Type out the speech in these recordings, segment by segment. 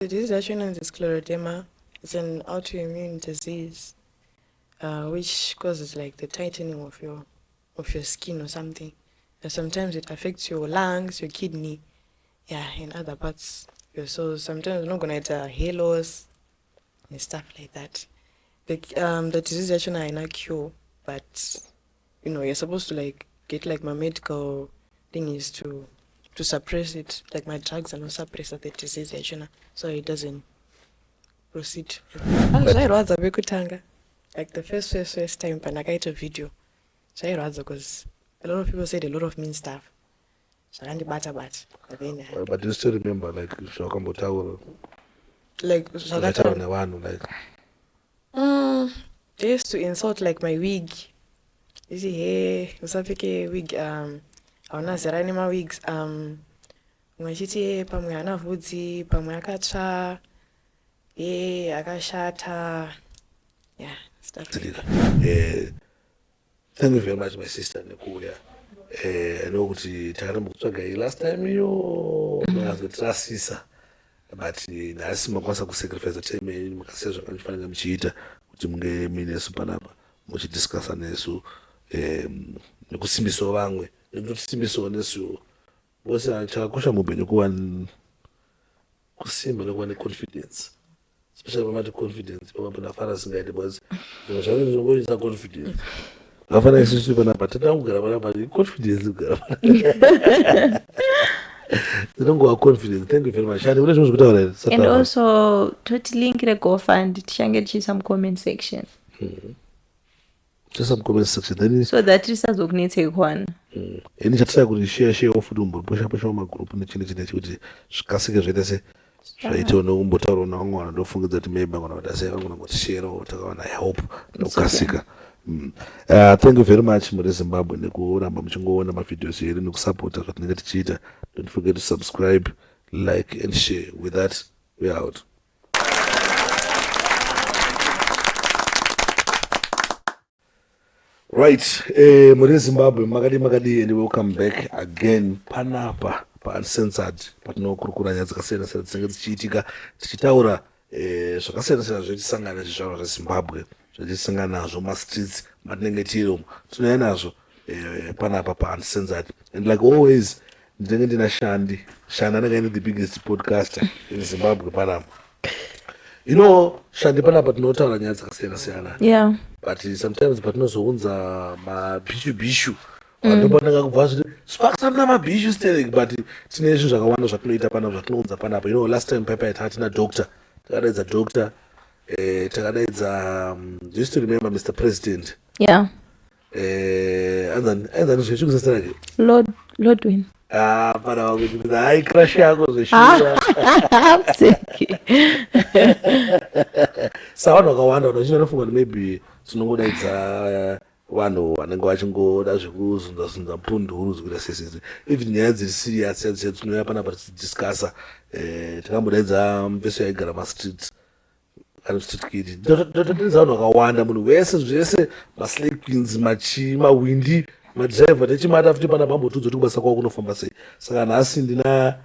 The disease actually known as scleroderma is an autoimmune disease, which causes like the tightening of your skin or something. And sometimes it affects your lungs, your kidney, and other parts. So sometimes you're not gonna get hair loss and stuff like that. The disease actually are not cure, but you're supposed to like get like my medical thing is to suppress it. Like my drugs are not suppress the disease actually, so it doesn't proceed. Zvairwadza bekutanga. Like the first time pandakaita video. Zvairwadza because a lot of people said a lot of mean stuff. Zvakandibata bata. But you still remember like zvakambotaura like zvakataura nevanhu like they used to insult like my wig. You see, hey, usapfeke wig hauna zera nemawigs mwachiti pamwe hana vhudzi pamwe akatsva akashata stuff like that. Thank you very much my sister nekuuya nokuti takambokutsvaga last time iyo makazotirasisa but nhasi makwanisa kusacrifice time yenyu mukasiya zvakandifanira muchiita kuti munge muinesu panapa muchidiscussa nesu nekusimbisawo vamwe nekutotisimbisawo nesuwo vose chakakosha muupenyu kuva kusimba nekuva neconfidence, especially pamati confidence pamapandafara singaiti because zvinhu zvake zvinongoita confidence vafana isusu panapa tata kugara panapa confidence kugara tinongova confidence. Thank you very much. And also totilinkire GoFund tichange tichiisa mucomment section just some comment section then so that risazokunetsei kuwana ini chatira kuti share ofuti umbopusha mumagroup nechinhu kuti zvikasike zvaita zvaitawo nokumbotaurawo navamwe vanhu ndofungidza kuti maybe kana kuti asai vangona kuti share takawana help nokukasika. Thank you very much muri Zimbabwe nekuramba muchingoona mavideos edu nekusupporta zvatinenge tichiita. Don't forget to subscribe, like and share. With that, we are out. Right, muri Zimbabwe makadi and welcome back again panapa Uncensored patinokurukura nyaya dzakasiyana-siyana dzinenge dzichiitika tichitaura zvakasiyana-siyana zvetisangana zvizvarwa zveZimbabwe zvatisangana nazvo mastreets matinenge tiri tinouya nazvo panapa Uncensored. And like always ndinenge ndina Shandi anenge ine the biggest podcaster in Zimbabwe panapa. You know, Shandi panapa tinotaura nyaya dzakasiyana-siyana, but sometimes patinozounza mabhishu vandopananga kubva zviti Sparks hamuna mabhishu sterek, but tine zvinhu zvakawanda zvatinoita panapa zvatinounza panapa. You know, last time paipai tatina doctor, takadaidza doctor, takadaidza do you still remember Mr. President? Anzani zvechikusa stereke Lodwin pana vakuti hai crush yako zveshuwa sa vanhu vakawanda vanochinda nofunga kuti maybe tinongodaidza vanhu vanenge vachingoda zvekuzunza punduru zvekuita sesese even nyaya dziri serious tinouya panapa tichidiscussa. Takambodaidza mupesi yaigara mastreets street kid ndotodaidza vanhu vakawanda munhu wese zvese maslay queens mawindi madriver techimata futi panapa ambotudzwa kuti kubasa kwako kunofamba sei. Saka nhasi ndina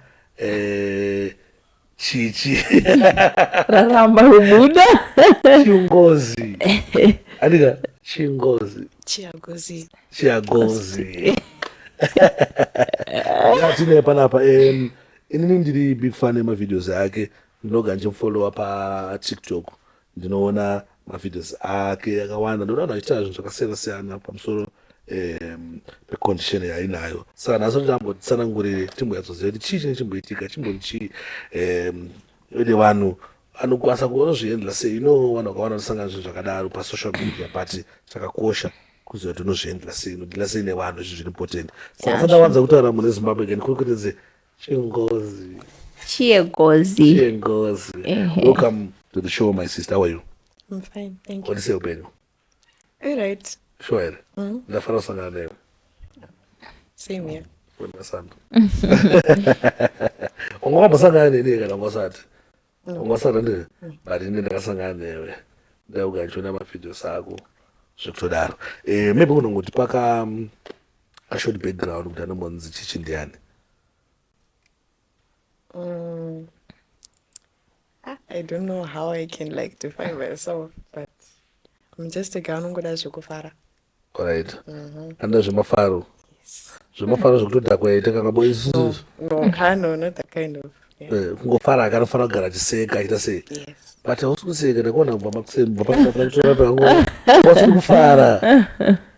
Chichi raramba rubuda chingozi andika chiagozi tine panapa. Inini ndiri big fan yemavideos ake, ndinoga ndichimufollowa paTikTok, ndinoona mavideos ake akawanda, ndinoona vanhu vachiita zvinhu zvakasiyana-siyana pamusoro pecondition yainayo. Saka nhasi ndambotsanangurire timbonyatsoziva kuti chii chinenge chimboitika chimbori chii ede vanhu vanokwanisa kunozviendla sei. Vanhu vakawanda vanosangana zvinhu zvakadaro pasocial media, but chakakosha kuziva kuti unozviendla sei, unodila sei nevanhu, izvi zviri important. Saka sandawanza kutaura mune Zimbabwe again kurikutedze Chiagozi. Welcome to the show, my sister. How are you? I'm fine, thank you. What is your opinion? All right. Sure. Ndafana kusangana nawe. Same here. Wena sana. Ungambasangana nini kana ngosati? Ungosati ndini. But ndine ndakasangana nawe. Ndaukanjona mavideos ako zvekutodaro. Maybe unongoti paka a short background kuti anombonzi Chichi ndiani. I don't know how I can like define myself, but I'm just a girl who does kufara. Alright. Anda zvemafaro. Zvemafaro zvekutoda kwaita kangabo No, isusu. no, not that kind of. Yeah. Kungofara akanofanira kugara achiseka achiita sei. Yes. But hausi kuseka ndakuona kubva makusemba pakutora pangu. Wasiri kufara.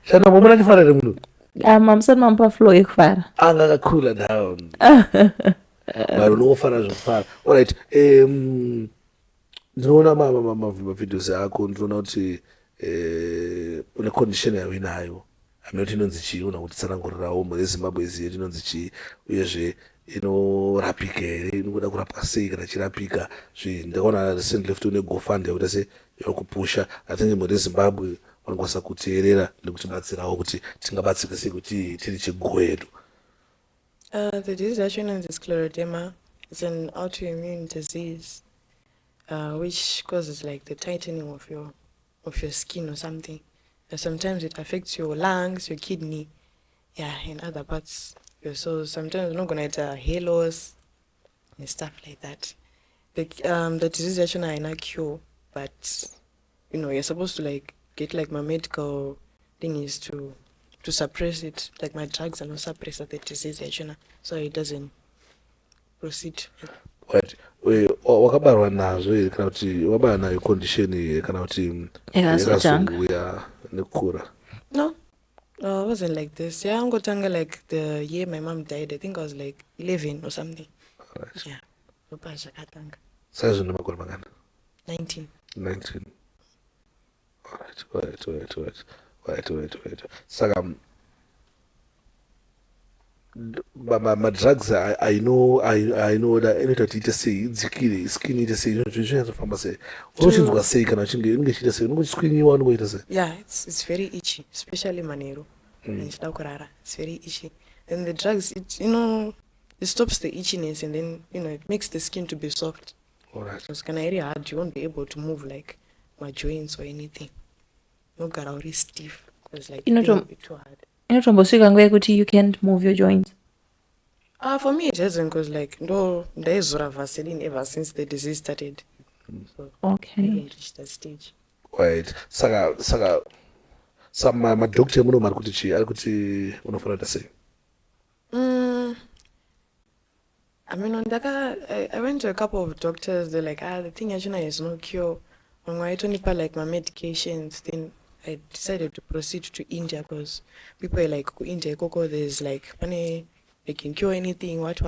Shana mumuna chifara ere munhu. Mamusati mamupa flow yekufara. Anga akakula down. Vanhu unongofara zvekufara. Alright. Ndinoona mavidhiosi ako ndinoona kuti une condition yayo inayo. Aminoti inonzi chii una kuti tsanangurirawo muri Zimbabwe yedu inonzi chii uyezve inorapika here inoda kurapwa sei kana chirapika ndakaona recently futi une GoFund yakuita se yakupusha atinge muri Zimbabwe vanokwanisa kuteerera nekutibatsirawo kuti tingabatsirike sei kuti tiri chiguo yedu. The disease actually known as Scleroderma is an autoimmune disease which causes like the tightening of your skin or something. And sometimes it affects your lungs, your kidney, and other parts. So sometimes you're not gonna get hair loss and stuff like that. The disease actually is not cure, but you're supposed to like get like my medical thing is to suppress it. Like my drugs are not suppress the disease actually, so it doesn't proceed. Right. Wakabarwa nazvo here kana kuti wabara nayo condition here kana kuti yakazouya nekukura? No, it wasn't like this. Yeah, I'm gonna like the year my mom died. I think I was like 11 or something. Right. Yeah. Size of makore mangana? 19. 19. Right. Saka drugs I know that inoita kuti ite sei idzikire skin ite sei zvinyatsofamba sei unochinzwa sei kana uchinge inenge chiita sei unongochitswinyiwa unongoita sei? Yeah, it's very itchy, especially manero. It's very itchy. And the drugs, it stops the itchiness and then it makes the skin to be soft. Alright. It's kind of very hard. You won't be able to move like my joints or anything. No get already stiff because like it'll be too hard. Inotombosvika nguva yekuti you can't move your joints? For me it hasn't, because like no, there is Vaseline ever since the disease started. So okay. I haven't reached that stage. Right. Saka madhokta emuno mari kuti chii ari kuti unofanira kuita sei? I mean, I went to a couple of doctors. They're like, the thing actually is no cure. When I only put like my medications, then I decided to proceed to India because people are like, India, Coco, there's like money, they can cure anything, what.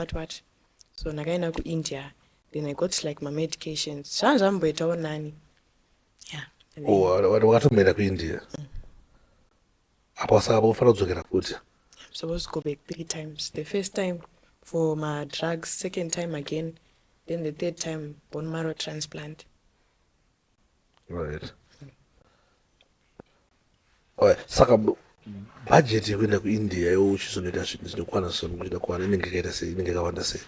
So nagaina go India, then I got like my medications. Yeah. Wakatomera kuindia? Apa saka unofanira kudzokera kuti? I'm supposed to go back 3 times. The first time for my drugs, second time again, then the third time bone marrow transplant. Right. Saka budget yekuenda kuIndia iwe uchizonoita zvinhu zvinokwana inenge yakaita sei, inenge yakawanda sei?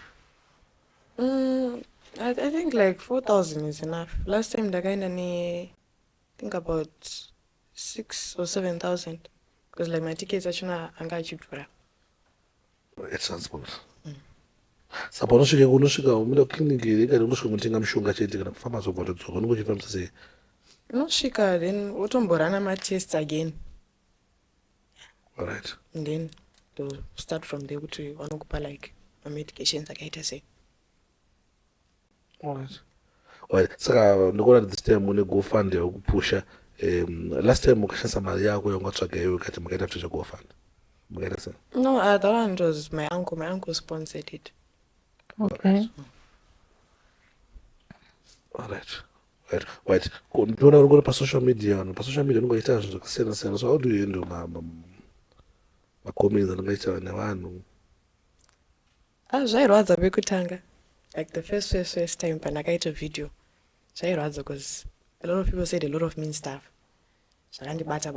I think like 4,000 is enough. Last time I think about 6 or 7,000 because like my tickets actually anga chipura. Transport. Saka unosvika umira kuclinic here kana unosvika kunotenga mishonga chete kana kufamasi wobva watodzoka unongochifambisa sei? Unosvika then wotomborana ma-tests again. Alright. And then to start from there kuti vanokupa like medications akaita sei. Alright. Saka ndikuona kuti this time une GoFund yekupusha. Last time ukashandisa mari yako yaungatsvaga iwe ukati makaita kuti GoFund. Makaita sei? No, that one was my uncle. My uncle sponsored it. Okay. Alright. Right. Ndinoona uri pasocial media unongoita zvinhu zvakasiyana-siyana. So how do you handle macomments anongoita nevanhu? Zvairwadza pekutanga. Like the first time pandakaita video. Zvairwadza because a lot of people said a lot of mean stuff. Zvakandibata.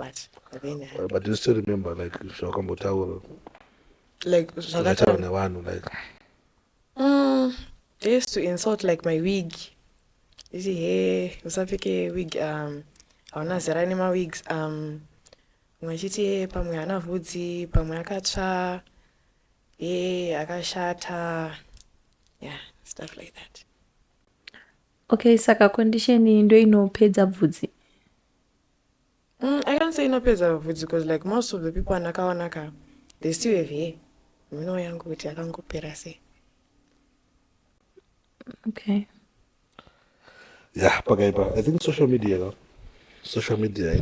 But do you still remember like zvawakambotaura? Like zvakataura nevanhu like they used to insult like my wig. You see, hey, usapfeke wig, hauna zera nemawigs, mwachiti pamwe hana vhudzi, pamwe akatsva, akashata, yeah, stuff like that. Okay, saka condition iyi ndo inopedza bvudzi. I can't say inopedza bvudzi because like most of the people andakaonaka they still have hair. Mino yangu kuti yakangopera sei. Okay. Yeah, pakaipa. I think social media social media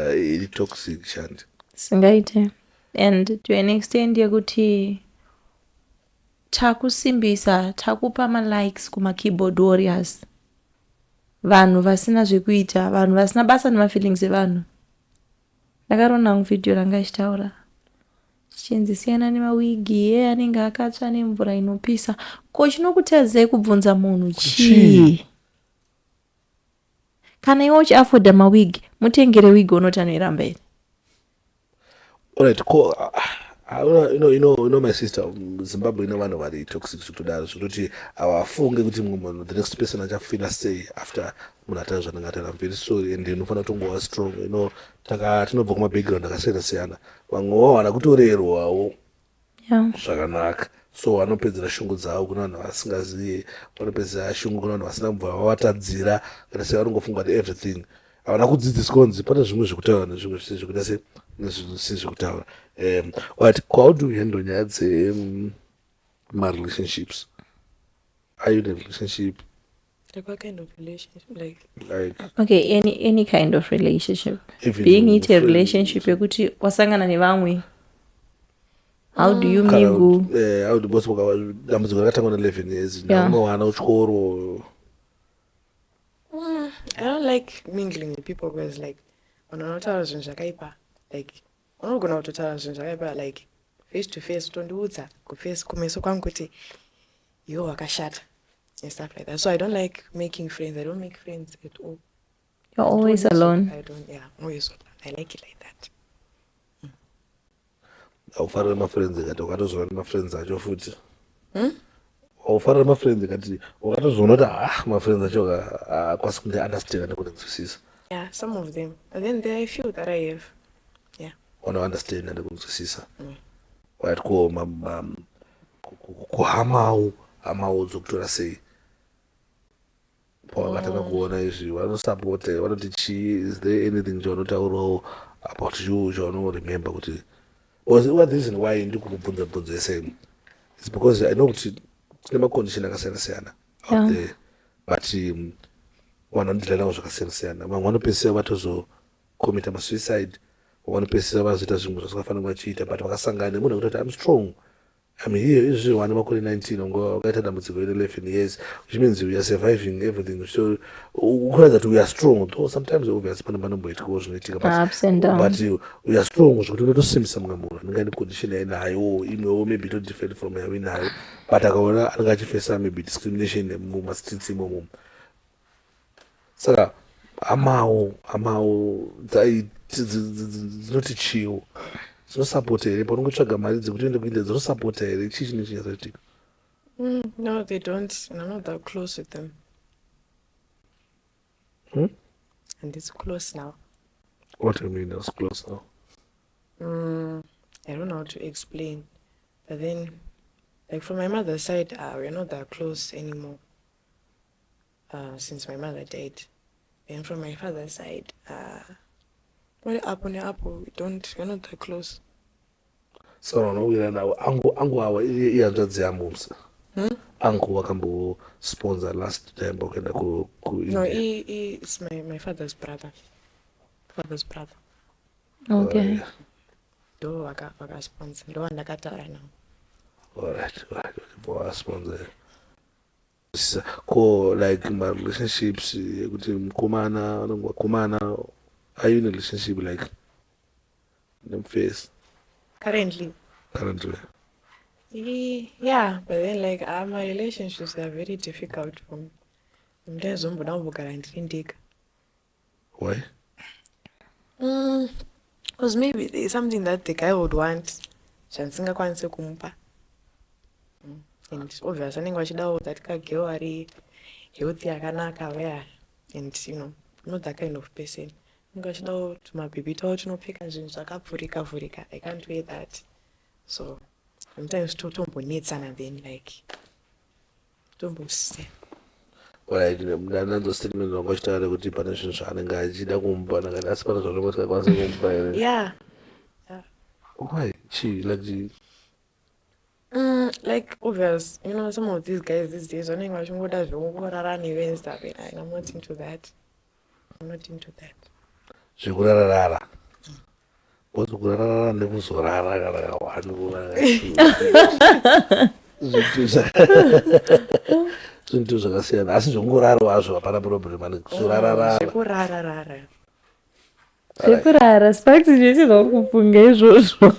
is toxic shandi. Singaite. And to an extent yekuti takusimbisa takupa likes kuma keyboard warriors. Vanhu vasina zvekuita, vanhu vasina basa nemafeelings evanhu. Ndakaona video ranga ichitaura zvichienzisiyana nemawigi anenge akatsva nemvura inopisa. Ko chinokutadzai kubvunza munhu chii? Kana iwe uchiafodha mawigi, mutengere wigi unoti anoiramba here. Alright, you know my sister Zimbabwe ino vanhu vari toxic zvekutodaro zvekuti avafunge kuti mumwe the next person achafila sei after munhu ataura zvanenge ataura. I'm very sorry and unofanira kutongova strong. You know tinobva kumabackground akasiyana siyana. Vamwe vawana kutorerwawo zvakanaka, so vanopedzera shungu dzavo kuna vanhu vasingazivi, vanopedzera shungu kuna vanhu vasina kubva vavatadzira kana sei vanongofunga kuti everything havana kudzidziswa kunzi pane zvimwe zvekutaura nezvimwe zvisiri zvekuita sei nezvisiri zvekutaura. But how do we handle nyaya relationships? Are you in a relationship? Like what kind of relationship? Like Okay, any kind of relationship. Even Being it a friends. relationship yekuti wasangana nevamwe. How do you mingle? How do both dambudziko rakatangwa na11 years unowana uchikoro. I don't like mingling with people because like unotaura zvinhu zvakaipa, like unogona kutotaura zvinhu zvakaipa like face to face, utondiudza kuface kumeso kwangu kuti iwe wakashata and stuff like that. So I don't like making friends. I don't make friends at all. You're always alone. I don't, yeah, I'm always alone. I like it like that. Aufarire mafriends kati ukatozona mafriends acho futi. Aufarire mafriends kati ukatozona kuti mafriends acho akwasi kunde understand nekunzwisisa. Yeah, some of them. And then there are a few that I have. Yeah. Wana understand nekunzwisisa. Right, kuhamawo dzokutora sei. Pawakatanga kuona izvi vanosupport, vanoti chii, is there anything chaunotaurawo about you chaunoremember kuti what the reason why ndikukubvunza same is because I know kuti tine macondition akasiyana siyana out there, but vanhu vanodila nawo zvakasiyana siyana. Vamwe vanopedzisira vatozocommita masuicide, vanopedzisira vazoita zvimwe zvasakafanira vachiita, but vakasangana nemunhu akuti I'm strong, I'm here. Izvi wane makore 19 ngo wakaita dambudziko 11 years, which means we are surviving everything. So ukuratidza kuti we are strong, though sometimes obviously pane panomboitikawo zvinoitika, Ups and downs. but we are strong zvekuti unotosimbisa mumwe munhu anenge ane condition yainayo, imwewo maybe not different from yawe inayo, but akaona anenge achifesa maybe discrimination mumastreets imomo. Saka amawo dzinoti chiwo dzinosapota here paunongotsvaga mari dzekuti uende kuinda dzinosapota here chii chine chinyazoitika? No, they don't, and I'm not that close with them. And it's close now. What do you mean it's close now? I don't know how to explain. But then, like from my mother's side, we're not that close anymore. Since my mother died. And from my father's side, we're not that close. So unowira nawo angu awa ihanzvadzi yamusa angu wakambosponsor last time wakaenda ku No, he is my father's brother. Okay. Do wakasponsor. Do andakataura now. Alright, sponsor. Ko like my relationships kuti mukomana are you in a relationship like them face Currently? Yeah, but then like my relationships are very difficult for me. Why? Because maybe there's something that the guy would want. And obviously I think that girl are healthy yakanaka, and you know, I'm not that kind of person. To my baby to pick and vurika. I can't wear that. So sometimes Tombo needs and then like Tombo. Alright, nanzo statement wangochitaura kuti pane zvinhu zvaanenge achida kumupa nakati asi pane zvanombosikakwanisi kumupa here. Yeah. Why? Like Like obvious, you know, some of these guys these days, I think and stuff. And I'm not into that. zvekurararara bozi kurararara nekuzorara kana kawanhu zvintu zvakasiyana asi zvongoraro hazvo hapana problem ani kuzorararara zvekurara sparks zvechizva kufunga izvozvo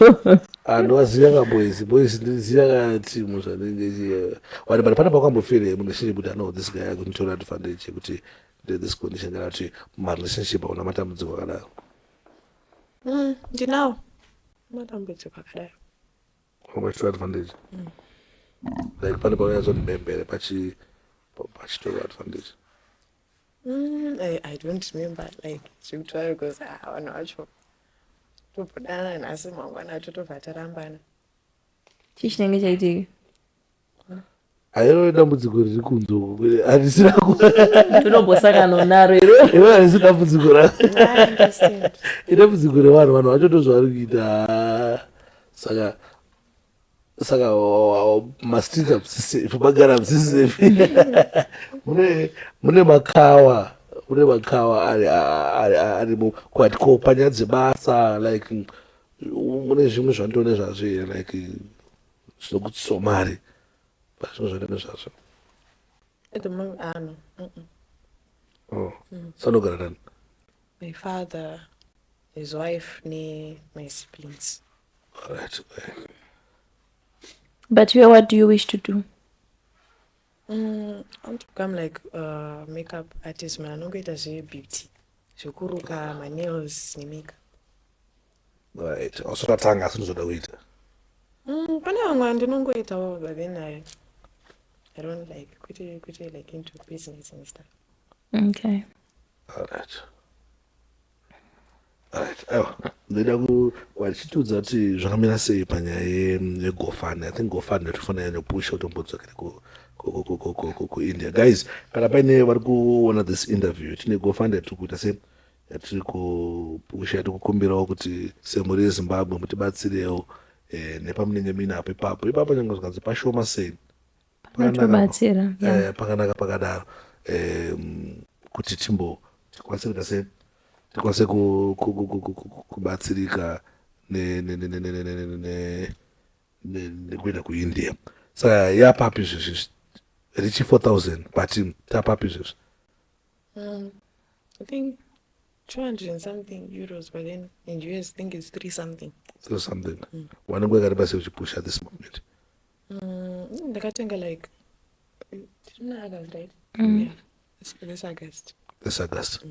andovaziva kaboys ndiziva katimu zvanenge wani but pana pakambofere munhu shiri kuti no this guy akunitora advantage yekuti this condition kana kuti marelationship hauna matambudziko akadaro. Ndinawo matambudziko akadaro. Ungatora advantage like pane paunyatsoti mbembere pachitora advantage. I don't remember like zvekutora because vanhu vacho tobhodana nhasi mangwana totobva tarambana. chii chinenge chaitika? Hairo dambudziko riri kunzo harisina tinombosangana naro iro harisi dambudziko I idambudziko revanhu vacho ndozvavari kuita saka mastreets hamusisefi magara hamusisefi mune makawa ari kwati ko panyaya dzebasa like mune zvimwe zvandoone zvazvo here like zvinokutisawo mari zvimwe zvandoone zvazvo. At the moment, no. Sanogara nani? My father, his wife, my siblings. Alright. But what do you wish to do? I want to become like a makeup artist. Man, I don't get as a beauty. Shukuruka, my nails, makeup. Right. Also natanga sinozoda kuita. Pane vamwe ndinongoitawo but then I don't like kuti like into business and stuff. Okay. Alright. Aiwa, ndoda wachitudza kuti zvakamira sei panyaya yegofani. I think gofani tofanira nopusha kutombodzokera kuindia. Guys, kana paine vari kuona this interview tine gofani yatiri kuita yatiri kupusha yatiri kukumbirawo kuti semhuri yeZimbabwe mutibatsirewo nepamunenge muinapo ipapo nyange zvikanzi pashoma sei panotobatsira pakanaka pakadaro kuti tikwanise kuita sei tikwanise kubatsirika nekuenda kuindia. Saka yapapi izvezvi richi 4,000 but tapapi izvezvi? I think 200 and something euros, but then in US I think it's 3 something. 3 something. Wanenge wakaripa sei uchipusha this movement? Ndakatenga like August, right? Yeah. This August. This August.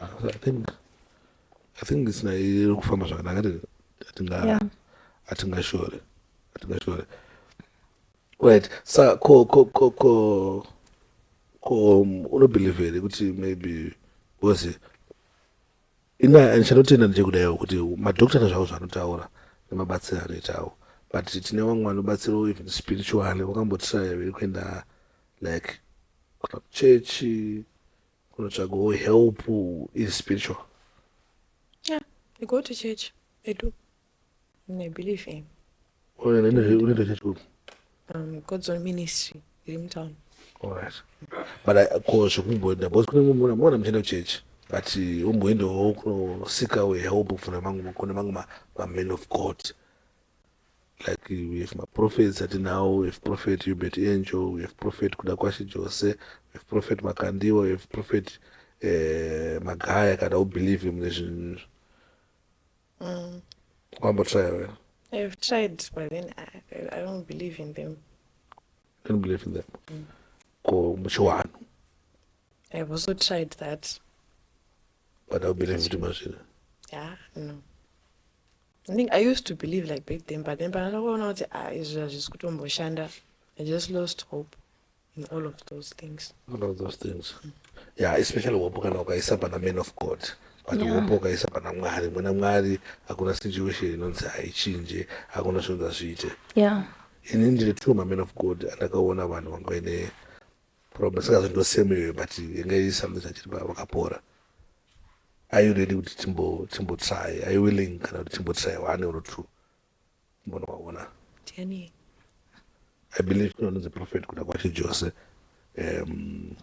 I think it's iri kufamba zvakanaka atingashore. Right. Sa ko unobelieve here kuti maybe because ndichanotenda ndechekudayo kuti madhokotera zvavo zvanotaura nemabatsiro anoitawo but tine vamwe vanobatsirawo even spiritually vakambotiraya veri kuenda like kuna kuchechi kunotsvagawo help is spiritual. Yeah, I go to church. I do. And I believe in unoenda chechi kupi? God's own ministry in town. Alright. But ko zvokumboenda because kune mona muchienda kuchechi but umboendawo kunosikawo help kune mamwe men of God. Like we have my prophets that now, we have prophet Hubert Angel, we have prophet Kudakwashi Jose, we have prophet Makandiwa, we have prophet Magaya, kada who believe him. One more try. I have tried, but then I don't believe in them. Don't believe in them. Ko mchwanu. I have also tried that. But I don't believe in too much. Yeah, no. I think I used to believe like back then, but then I just lost hope in all of those things. All of those things. Yeah, especially wapokana wakaisa pana men of God. But wapo wakaisa pana Mwari. Mwena Mwari hakuna situation inonzi haichinje, hakuna zvinhu zviite. Yeah. Inini ndiri two men of God andakaona vanhu vangaine problem singazondosemiwe but inge something chachiri wakapora. Are you ready kuti timbo try? Are you willing kana kuti timbo try 1 or 2? Mbono waona. Tiani. I believe the prophet kuda kwachi Jose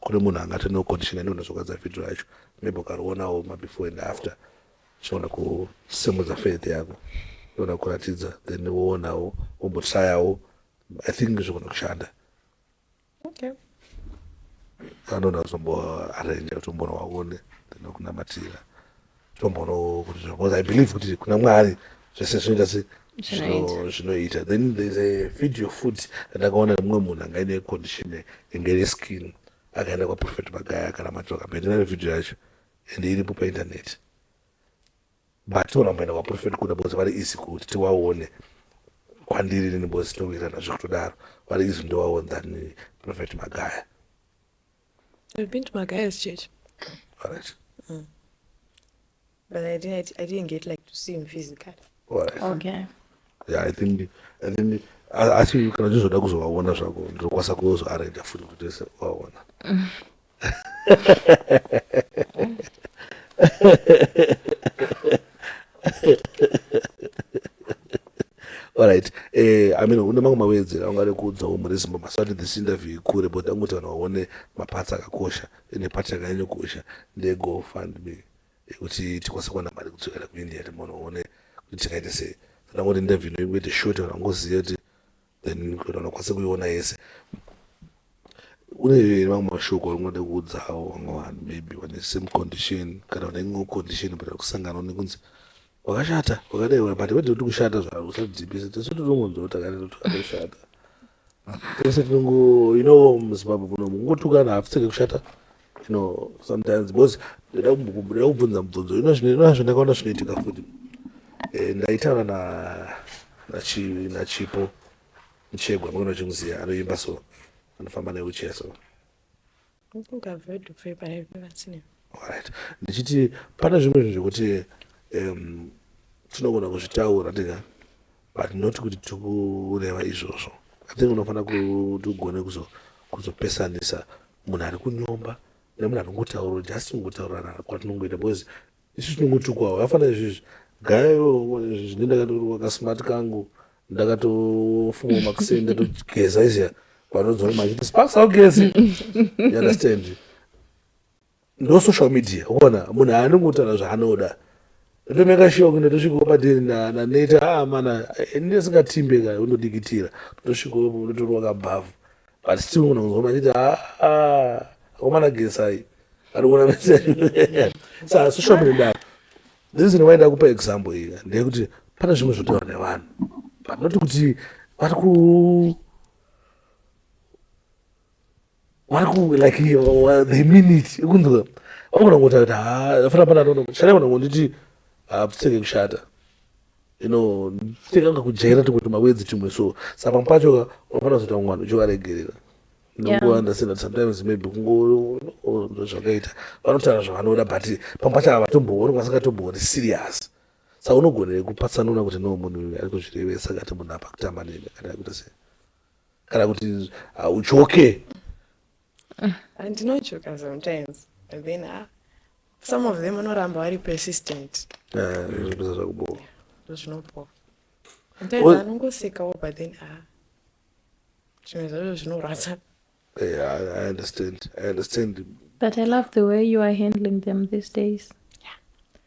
kune munhu angati no condition ane unozokwadza video yacho maybe ukarionawo before and after chiona kusimudza faith yako chiona kuratidza then woonawo wombotryawo I think zvigona kushanda. Okay. Anoda kuzomboarrange kuti umbono waone then kunamatira tombono kuti because I believe kuti kuna Mwari zvese zvinoita zvinoita. Then there's a video futi ndakaona mumwe munhu angaine condition ingere skin akaenda kwaprofet Magaya akanamatira kapendera video yacho ende iripo painternet but unomboenda kwaprofet kuda because vari easy kuti tiwaone kwandiri nini because tinowirirana zvekutodaro vari easy ndowaone than Prophet Magaya. I've been to Magaya's church. Alright. But I didn't get like to see him physically. Alright. Okay. Yeah, I think asi kana zvizoda kuzovaona zvako ndinokwanisa kuzoarrange futi kuti tese waona. Alright. I mean une mamwe mawedzera ungade kuudzawo muri Zimbabwe masati this interview ikure but angoti vanhu vaone mapatsi akakosha ine pati yakanyanya kukosha ndegofundme kuti tikwanise kuwana mari kudzokera kuindia timonoone kuti tingaite sei. Ndangoti interview inoite short vanongoziva kuti then kuti vanokwanisa kuiona yese. Une mamwe mashoko aungade kuudzawo vamwe vanhu maybe vane same condition kana vane imwe condition but kusangana nekunzi wakashata wakadaiwa but wete kuti kushata zvaro usadhibisa tese totongonzwa takaneta tukatoshata tese tinongo muZimbabwe muno mungotukana hapuseke kushata sometimes because ndida kubvunza mubvunzo inozvo ndakaona zvinoitika futi ndaitaura nachipo Muchegwa mwana chimuziya anoimba so anofamba newheelchair so. I think I've heard of it, but I've never seen him. Alright. Ndichiti pana zvimwe zvinhu zvekuti tinogona kuzvitaura tega but not kuti tikureva izvozvo. I think unofanira kuti ugone kuzopesanisa munhu ari kunyomba nemunhu anongotaura just kungotaurana kwatinongoita because isu tinongotukwawo afanira izvizvi gayo zvine ndakatorwa kasmart kangu ndakatofuma makuseni ndatogeza izya vanonzwa machiti sparks augezi you understand ndo social media uona munhu anongotaura zvaanoda ndomeka sure ndotosvikawo padeni naneta mana ndisingatimbe ka undodikitira totosvikawo ndotorwa kabhavhu but still unonzwa machiti akomana gesai arikuona message saka social media the reason why ndakupa example iyi ndeyekuti pana zvimwe zvotaura nevanhu but not kuti vari like they mean it ikunzwa vakona ngota kuti afana pana nono shana kuna ngonditi apuseke kushata tikanga kujaira tumwe mawedzi tumwe so saka pacho unofana zota mwana uchivaregerera ndokuandasenda sometimes maybe kungo zvakaita vanotaura zvavanoda but pampacho avatombooni kwasingatombori serious saka unogonere kupatsanura kuti no munhu ari kuzvirevesa kati munhu apa kutamba nene kana kuita sei kana kuti uchoke. I ndinochoka sometimes and then some of them anoramba vari persistent zvipisa zvakuboa ndozvinopoa sometimes anongosekawo but then zvimwe zvacho zvinorwadza. I understand. But I love the way you are handling them these days.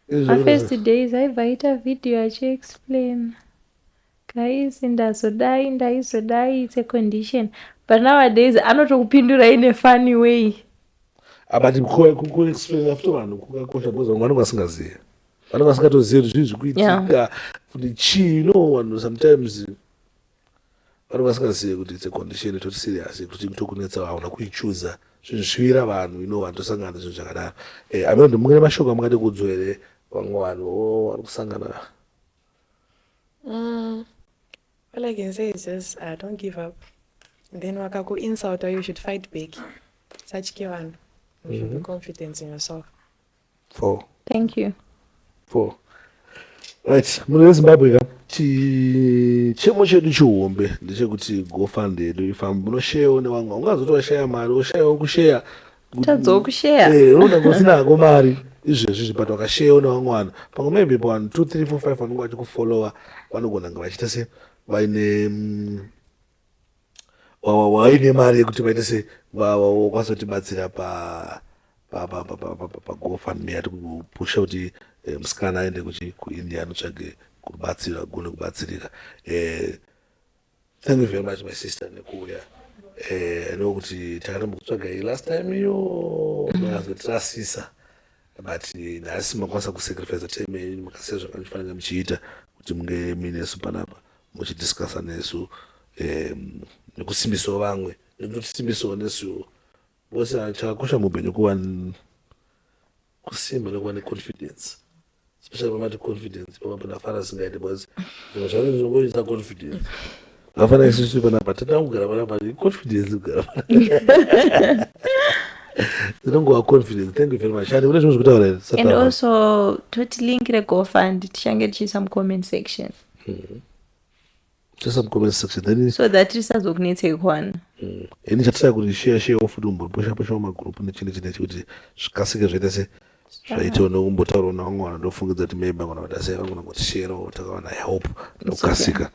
My first days aivaita video achiexplain guys ndaizodai it's a condition but nowadays anotokupindura in a funny way. But kuexplain after vanhu kwakakosha because vanhu vasingaziva vanhu vasingatozivi kuti zvii zvikuitika kuti chii vanhu sometimes vanhu vasingazivi kuti it's a condition toti serious kuti tokunetsa hauna kuichuza zvinhu zvivira vanhu vanhu tosangana zvinhu zvakadaro. amene ndimungene mashoko amungade kuudzwa here vamwe vanhu vari kusangana. All I can say is just don't give up. And then wakaku insult or you should fight back. Such vanhu. You should be confident in yourself. 4. Thank you. 4. Right. Munhu weZimbabwe ka chemo chedu chihombe ndechekuti gofund yedu ifamba unosheyawo nevamwe ungazoti washaya mari woshayawo kusheya tadzowo kusheya unoda ngosinako mari izvezvi but wakasheyawo nevamwe vanhu pamwe maybe pa 1 2 3 4 5 vanonge vachikufollowa vanogona nga vachiita se vaine mari yekuti vaite se vakwazotibatsira pagofundme yati kupusha kuti musikana aende kuindia anotsvage kubatsira gone kubatsirika. Thank you very much my sister nekuuya nokuti takaramba kutsvaga last time iyo makazotirasisa but nhasi makwanisa kusacrifice time yenyu makasiya zvakandifanira muchiita kuti munge muinesu panapa muchidiscassa nesu nekusimbisawo vamwe nekutotisimbisawo nesuwo vose chakakosha muupenyu kuva kusimba nekuva neconfidence especially pamati confidence pamapandafara singaite because zvimwe zvacho zvinongoita confidence afana isusu panapa tatangugara panapa confidence kugara zinongova confidence. Thank you very much and une zvimwe zvekutaura here and also totilinkire gofund tichange tichiisa mucomment section just some comment section then so that risazokunetsei kuwana ini chataya kuti share futi umbopusha mumagroup nechinhu kuti zvikasike zvaita se zvaitawo nokumbotaurawo navamwe vanhu ndofungidza kuti maybe vangona vada sei vangona ngotisherawo takawana help nokukasika.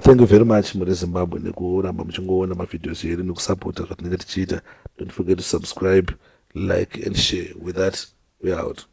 Thank you very much muri Zimbabwe nekuramba muchingoona mavideos edu nekusapota zvatinenge tichiita. Don't forget to subscribe, like and share. With that, we are out.